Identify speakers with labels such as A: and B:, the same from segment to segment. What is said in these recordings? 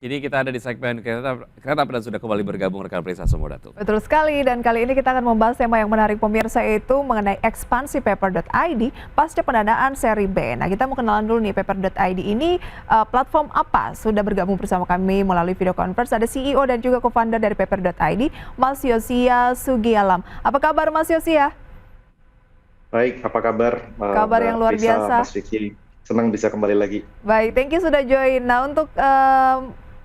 A: Jadi kita ada di segmen kereta dan sudah kembali bergabung rekan Prisa semua Datuk.
B: Betul sekali, dan kali ini kita akan membahas tema yang menarik pemirsa, yaitu mengenai ekspansi Paper.id pasca pendanaan seri B. Nah, kita mau kenalan dulu nih, Paper.id ini platform apa? Sudah bergabung bersama kami melalui video conference, ada CEO dan juga co-founder dari Paper.id, Mas Yosia Sugialam. Apa kabar Mas Yosia?
C: Baik, apa kabar
B: Kabar yang
C: Mbak
B: luar
C: Risa,
B: biasa.
C: Mas Vicky? Senang bisa kembali lagi.
B: Baik, thank you sudah join. Nah, untuk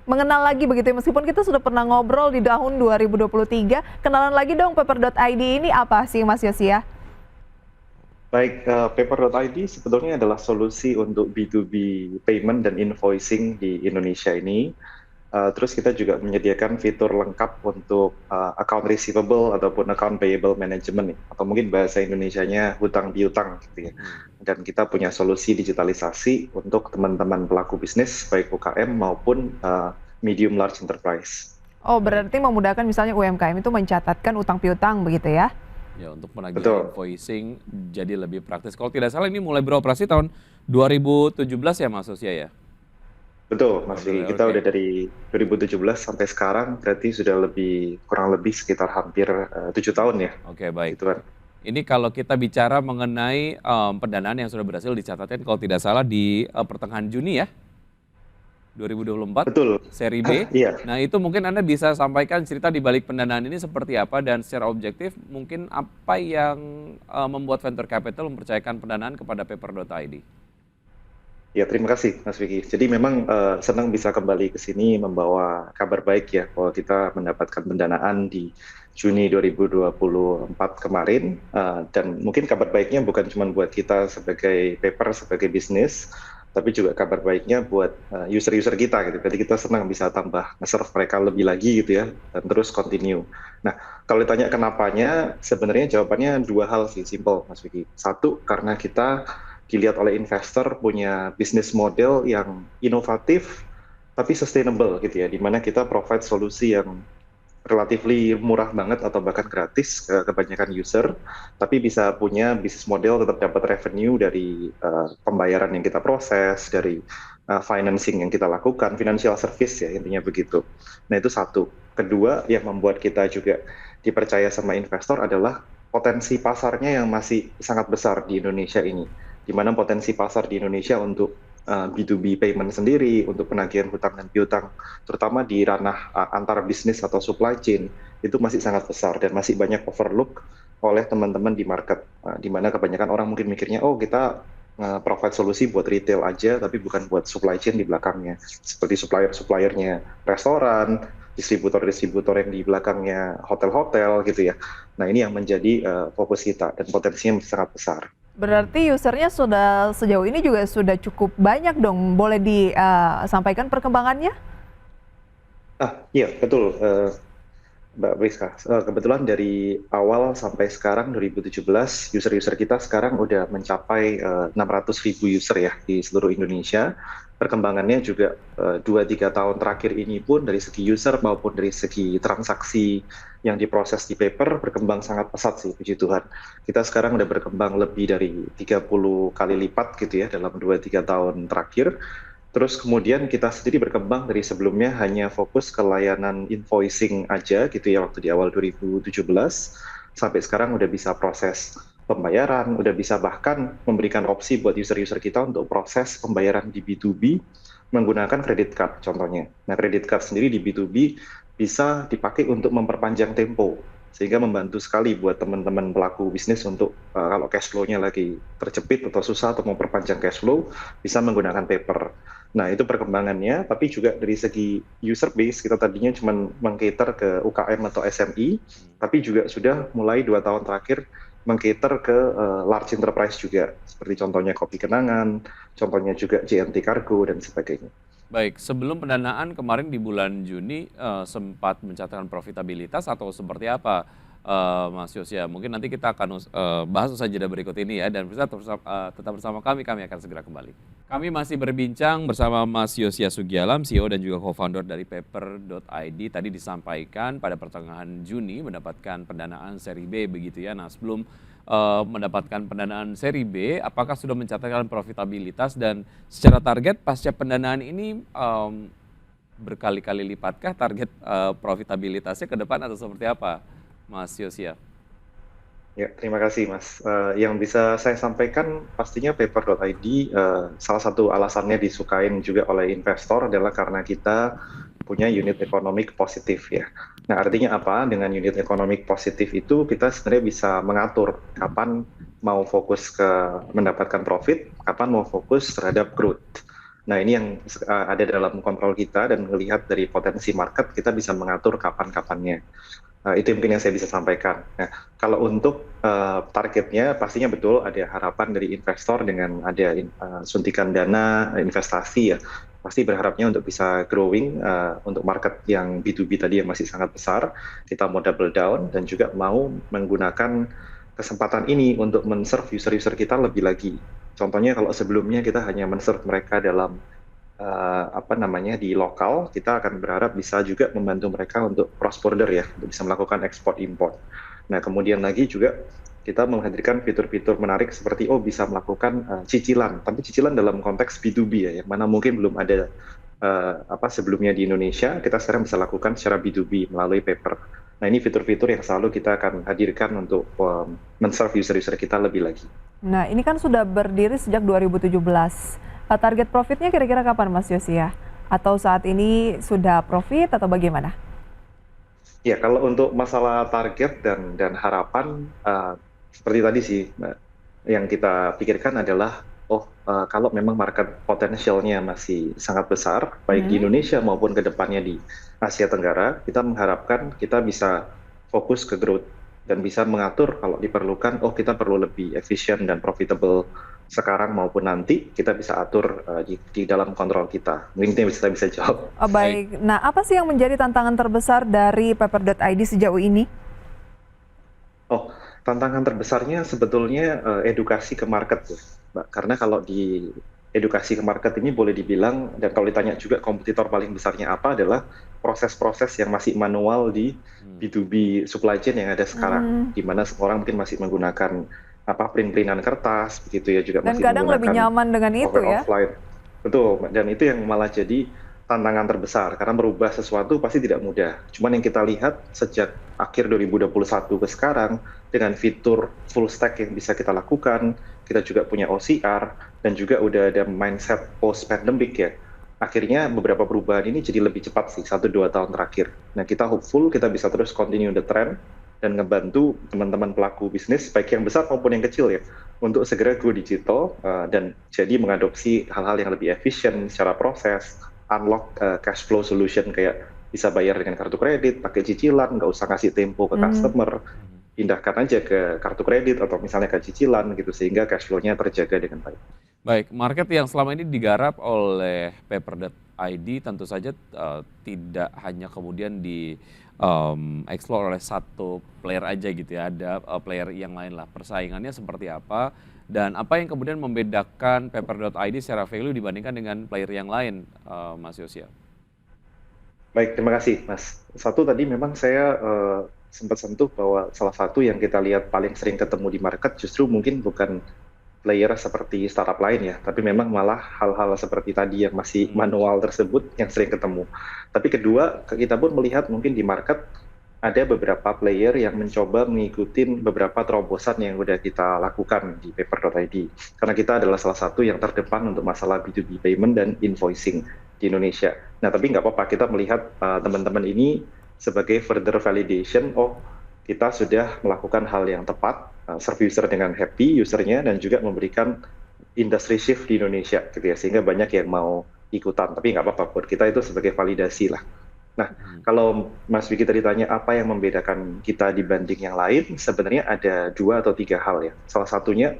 B: mengenal lagi begitu ya, meskipun kita sudah pernah ngobrol di tahun 2023, kenalan lagi dong, Paper.id ini apa sih Mas Yosia?
C: Baik, Paper.id sebetulnya adalah solusi untuk B2B payment dan invoicing di Indonesia ini. Terus kita juga menyediakan fitur lengkap untuk account receivable ataupun account payable management, atau mungkin bahasa Indonesianya hutang piutang gitu ya. Dan kita punya solusi digitalisasi untuk teman-teman pelaku bisnis baik UKM maupun medium large enterprise.
B: Oh, berarti memudahkan misalnya UMKM itu mencatatkan utang piutang begitu ya?
A: Ya, untuk penagihan invoicing jadi lebih praktis. Kalau tidak salah ini mulai beroperasi tahun 2017 ya Mas Yosia ya?
C: Betul, Mas Vicky. Kita udah dari 2017 sampai sekarang, berarti sudah kurang lebih sekitar hampir 7 tahun ya.
A: Oke, baik.
C: Gitu kan.
A: Ini kalau kita bicara mengenai pendanaan yang sudah berhasil dicatatkan kalau tidak salah di pertengahan Juni ya, 2024.
C: Betul.
A: Seri B.
C: Iya.
A: Nah, itu mungkin Anda bisa sampaikan cerita di balik pendanaan ini seperti apa, dan secara objektif mungkin apa yang membuat venture capital mempercayakan pendanaan kepada Paper.id.
C: Ya, terima kasih Mas Vicky. Jadi memang senang bisa kembali ke sini membawa kabar baik ya, bahwa kita mendapatkan pendanaan di Juni 2024 kemarin. Dan mungkin kabar baiknya bukan cuma buat kita sebagai Paper, sebagai bisnis, tapi juga kabar baiknya buat user-user kita gitu. Jadi kita senang bisa tambah nge-serve mereka lebih lagi gitu ya, dan terus continue. Nah, kalau ditanya kenapanya, sebenarnya jawabannya dua hal sih, simple Mas Vicky. Satu, karena kita dilihat oleh investor punya bisnis model yang inovatif tapi sustainable gitu ya, di mana kita provide solusi yang relatively murah banget atau bahkan gratis ke kebanyakan user, tapi bisa punya bisnis model tetap dapat revenue dari pembayaran yang kita proses, dari financing yang kita lakukan, financial service ya intinya begitu. Nah itu satu. Kedua yang membuat kita juga dipercaya sama investor adalah potensi pasarnya yang masih sangat besar di Indonesia ini, di mana potensi pasar di Indonesia untuk B2B payment sendiri, untuk penagihan hutang dan piutang, terutama di ranah antara bisnis atau supply chain, itu masih sangat besar dan masih banyak overlook oleh teman-teman di market, di mana kebanyakan orang mungkin mikirnya, oh kita provide solusi buat retail aja, tapi bukan buat supply chain di belakangnya, seperti supplier-suppliernya restoran, distributor-distributor yang di belakangnya hotel-hotel gitu ya. Nah ini yang menjadi fokus kita dan potensinya masih sangat besar.
B: Berarti usernya sudah sejauh ini juga sudah cukup banyak dong. Boleh disampaikan perkembangannya?
C: Iya betul, Mbak Priska. Kebetulan dari awal sampai sekarang 2017, user-user kita sekarang udah mencapai 600.000 user ya di seluruh Indonesia. Perkembangannya juga 2-3 tahun terakhir ini pun dari segi user maupun dari segi transaksi yang diproses di Paper berkembang sangat pesat sih, puji Tuhan. Kita sekarang udah berkembang lebih dari 30 kali lipat gitu ya dalam 2-3 tahun terakhir. Terus kemudian kita sendiri berkembang dari sebelumnya hanya fokus ke layanan invoicing aja gitu ya waktu di awal 2017, sampai sekarang udah bisa proses pembayaran, udah bisa bahkan memberikan opsi buat user-user kita untuk proses pembayaran di B2B menggunakan credit card contohnya. Nah credit card sendiri di B2B bisa dipakai untuk memperpanjang tempo, sehingga membantu sekali buat teman-teman pelaku bisnis untuk kalau cash flow-nya lagi terjepit atau susah atau mau perpanjang cash flow, bisa menggunakan Paper. Nah itu perkembangannya, tapi juga dari segi user base, kita tadinya cuma meng-cater ke UKM atau SMI, tapi juga sudah mulai 2 tahun terakhir meng-cater ke large enterprise juga, seperti contohnya Kopi Kenangan, contohnya juga JNT Cargo, dan sebagainya.
A: Baik, sebelum pendanaan kemarin di bulan Juni sempat mencatatkan profitabilitas atau seperti apa Mas Yosia? Mungkin nanti kita akan bahas usai jeda berikut ini ya, dan tetap bersama kami akan segera kembali. Kami masih berbincang bersama Mas Yosia Sugialam, CEO dan juga co-founder dari Paper.id. Tadi disampaikan pada pertengahan Juni mendapatkan pendanaan seri B begitu ya. Nah sebelum mendapatkan pendanaan seri B, apakah sudah mencatatkan profitabilitas, dan secara target pasca pendanaan ini berkali-kali lipatkah target profitabilitasnya ke depan atau seperti apa, Mas Yosya?
C: Ya, terima kasih Mas. Yang bisa saya sampaikan pastinya paper.id salah satu alasannya disukain juga oleh investor adalah karena kita punya unit ekonomik positif ya. Nah, artinya apa? Dengan unit ekonomik positif itu kita sebenarnya bisa mengatur kapan mau fokus ke mendapatkan profit, kapan mau fokus terhadap growth. Nah, ini yang ada dalam kontrol kita dan melihat dari potensi market kita bisa mengatur kapan-kapannya. Itu mungkin yang saya bisa sampaikan. Nah, kalau untuk targetnya pastinya betul ada harapan dari investor dengan ada suntikan dana investasi ya. Pasti berharapnya untuk bisa growing untuk market yang B2B tadi yang masih sangat besar, kita mau double down dan juga mau menggunakan kesempatan ini untuk men-serve user-user kita lebih lagi. Contohnya kalau sebelumnya kita hanya men-serve mereka dalam di lokal, kita akan berharap bisa juga membantu mereka untuk cross border ya, untuk bisa melakukan ekspor import. Nah, kemudian lagi juga kita menghadirkan fitur-fitur menarik seperti bisa melakukan cicilan, tapi cicilan dalam konteks B2B ya, yang mana mungkin belum ada sebelumnya di Indonesia, kita sekarang bisa lakukan secara B2B melalui paper. Nah, ini fitur-fitur yang selalu kita akan hadirkan untuk men-serve user-user kita lebih lagi.
B: Nah, ini kan sudah berdiri sejak 2017. Target profitnya kira-kira kapan Mas Yosya? Atau saat ini sudah profit atau bagaimana?
C: Ya, kalau untuk masalah target dan harapan, seperti tadi sih, Mbak, yang kita pikirkan adalah, kalau memang market potensialnya masih sangat besar, baik di Indonesia maupun ke depannya di Asia Tenggara, kita mengharapkan kita bisa fokus ke growth dan bisa mengatur kalau diperlukan, kita perlu lebih efisien dan profitable sekarang maupun nanti, kita bisa atur di dalam kontrol kita. Mungkin itu yang bisa jawab.
B: Baik, nah apa sih yang menjadi tantangan terbesar dari paper.id sejauh ini?
C: Tantangan terbesarnya sebetulnya edukasi ke market, Mbak. Karena kalau di edukasi ke market ini boleh dibilang, dan kalau ditanya juga kompetitor paling besarnya apa adalah proses-proses yang masih manual di B2B supply chain yang ada sekarang, di mana orang mungkin masih menggunakan print-printan kertas, begitu ya, juga
B: dan
C: masih
B: kadang
C: menggunakan
B: lebih nyaman dengan itu ya.
C: offline. Betul, dan itu yang malah jadi tantangan terbesar, karena merubah sesuatu pasti tidak mudah. Cuman yang kita lihat sejak akhir 2021 ke sekarang, dengan fitur full stack yang bisa kita lakukan, kita juga punya OCR, dan juga udah ada mindset post-pandemic ya. Akhirnya beberapa perubahan ini jadi lebih cepat sih, 1-2 tahun terakhir. Nah, kita hopeful kita bisa terus continue the trend, dan ngebantu teman-teman pelaku bisnis, baik yang besar maupun yang kecil ya, untuk segera go digital dan jadi mengadopsi hal-hal yang lebih efisien secara proses, unlock cash flow solution kayak bisa bayar dengan kartu kredit, pakai cicilan, nggak usah kasih tempo ke customer, pindahkan aja ke kartu kredit atau misalnya ke cicilan gitu, sehingga cash flow-nya terjaga dengan baik.
A: Baik, market yang selama ini digarap oleh paper.id tentu saja tidak hanya kemudian explore oleh satu player aja gitu ya, ada player yang lain lah. Persaingannya seperti apa dan apa yang kemudian membedakan paper.id secara value dibandingkan dengan player yang lain, Mas Yosya?
C: Baik, terima kasih Mas. Satu tadi memang saya sempat sentuh bahwa salah satu yang kita lihat paling sering ketemu di market justru mungkin bukan player seperti startup lain ya, tapi memang malah hal-hal seperti tadi yang masih manual tersebut yang sering ketemu. Tapi kedua, kita pun melihat mungkin di market ada beberapa player yang mencoba mengikuti beberapa terobosan yang udah kita lakukan di paper.id. Karena kita adalah salah satu yang terdepan untuk masalah B2B payment dan invoicing di Indonesia. Nah, tapi nggak apa-apa, kita melihat teman-teman ini sebagai further validation, kita sudah melakukan hal yang tepat, serve user dengan happy usernya, dan juga memberikan industry shift di Indonesia gitu ya, sehingga banyak yang mau ikutan. Tapi nggak apa-apa, buat kita itu sebagai validasi lah. Nah, kalau Mas Vicky tadi tanya apa yang membedakan kita dibanding yang lain, sebenarnya ada 2 atau 3 hal ya. Salah satunya,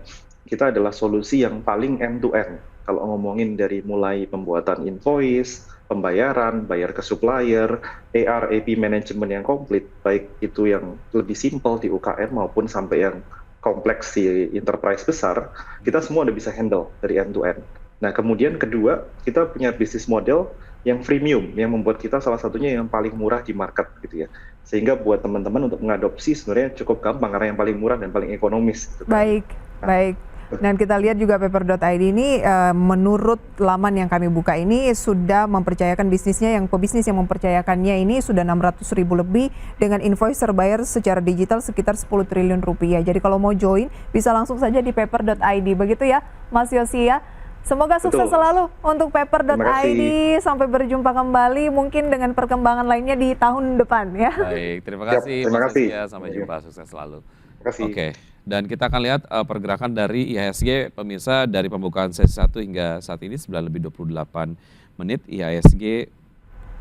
C: kita adalah solusi yang paling end-to-end. Kalau ngomongin dari mulai pembuatan invoice, pembayaran, bayar ke supplier, AR, AP management yang komplit, baik itu yang lebih simpel di UKM maupun sampai yang kompleks di enterprise besar, kita semua udah bisa handle dari end-to-end. Nah, kemudian kedua, kita punya bisnis model yang freemium, yang membuat kita salah satunya yang paling murah di market gitu ya. Sehingga buat teman-teman untuk mengadopsi sebenarnya cukup gampang karena yang paling murah dan paling ekonomis. Gitu.
B: Baik, baik. Dan kita lihat juga paper.id ini menurut laman yang kami buka ini sudah mempercayakan bisnisnya, yang pebisnis yang mempercayakannya ini sudah 600.000 lebih dengan invoice terbayar secara digital sekitar 10 triliun rupiah. Jadi kalau mau join bisa langsung saja di paper.id. Begitu ya Mas Yosi ya. Semoga sukses selalu untuk paper.id. Sampai berjumpa kembali mungkin dengan perkembangan lainnya di tahun depan ya.
A: Baik, terima kasih.
C: Terima kasih.
A: Sampai jumpa, sukses selalu.
C: Terima kasih.
A: Oke, dan kita akan lihat pergerakan dari IHSG pemirsa dari pembukaan sesi 1 hingga saat ini 9:28 menit. IHSG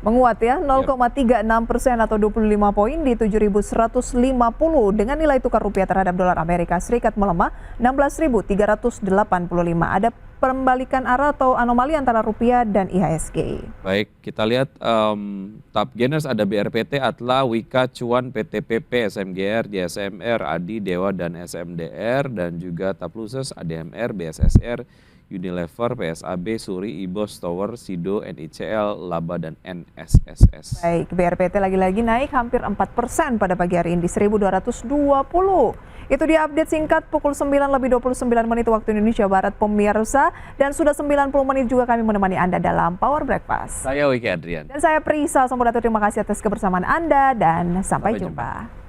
B: menguat ya 0,36% atau 25 poin di 7.150 dengan nilai tukar rupiah terhadap dolar Amerika Serikat melemah 16.385. Ada pembalikan arah atau anomali antara rupiah dan IHSG.
A: Baik, kita lihat top gainers ada BRPT, Atla, Wika, Cuan, PTPP, SMGR, JSMR, Adi, Dewa, dan SMDR, dan juga top losers ADMR, BSSR, Unilever, PSAB, Suri, Ibos, Tower, Sido, NICL, Laba, dan NSSS.
B: Baik, BRPT lagi-lagi naik hampir 4% pada pagi hari ini, 1.220. Itu dia update singkat pukul 9:29 menit waktu Indonesia Barat pemirsa. Dan sudah 90 menit juga kami menemani Anda dalam Power Breakfast.
A: Saya Wiki Adrian.
B: Dan saya Prisa Sampuratur, terima kasih atas kebersamaan Anda dan sampai jumpa.